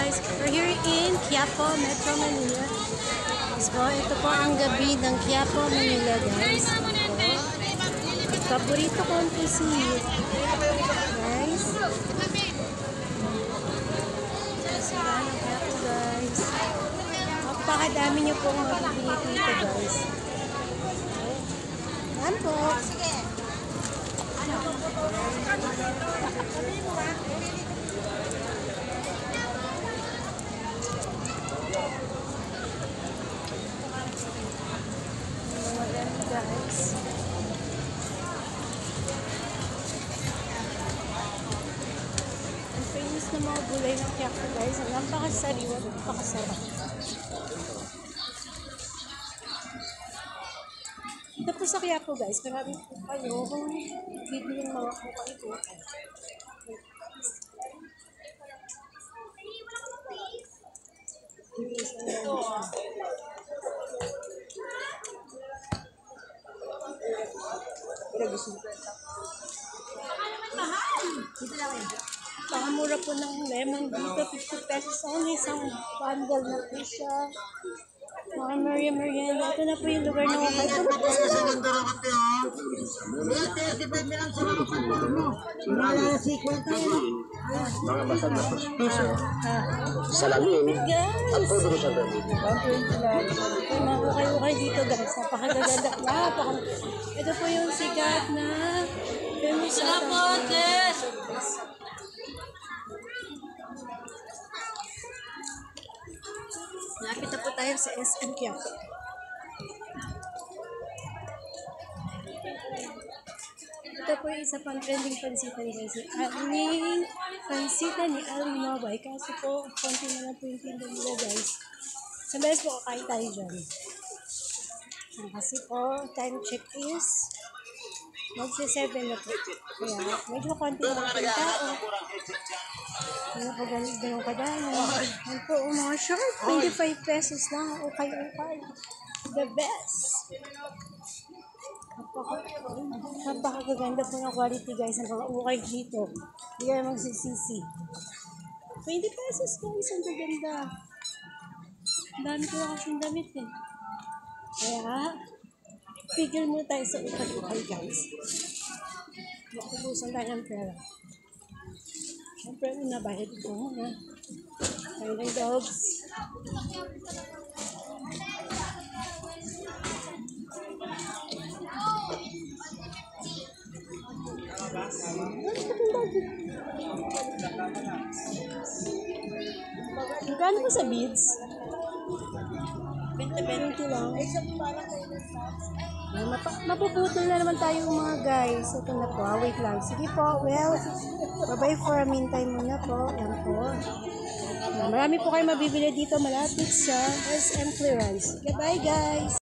guys, we're here in Quiapo, Metro Manila. So, ito po ang gabi ng Quiapo, Manila guys. Paborito ko ang pusit. Guys. Sila ng Quiapo guys. Napakadami nyo pong mabibili dito guys. Yan po. Guys. Ang famous na mga gulay ng Quiapo guys. Ang napakasariwa, napakasarap. Ito po sa Quiapo guys. Marami po kayo kung bibili ng mga kukaikutan. Pakamura po ng lemon dito, 50 pesos only, isang bundle na po siya. Mga merienda. Ito na po yung lugar na wakay. Ito na po sa Salamin. guys. Mga wakay-wakay dito guys. Napakagaganda. Ito po yung sikat na famous sa Lapit na po tayo sa SM Quiapo. Ito po yung isa pang trending pansitan guys. Aling pansitan ni Aling Nobay. Kasi po, konti na lang po yung tinda nila guys. Sa beses po, kakain tayo dyan. Kasi po, time check is magsi-7 na po. Kaya, medyo konti na lang po yung tao. Ano po ganito yung kadami. Yan po, mga short. 25 pesos lang. Okay. The best. Napakaganda po ng quality guys. Ang mga ukay dito. Hindi kayo magsisisi. 20 pesos guys. Ang gaganda. Ang dami ko na kasing damit eh. Kaya, pigil mo tayo sa ukay guys. Makubusan tayo ng pera. Siyempre, nabayad ko muna. Tayo ng dogs. Magkano po sa beads? 20 lang. Mapuputol na naman tayo mga guys. Ito na po. Wait lang. Sige po. Well, bye-bye for a meantime muna po. Yan po. Marami po kayo mabibili dito malapit sa SM Clearance. Goodbye guys!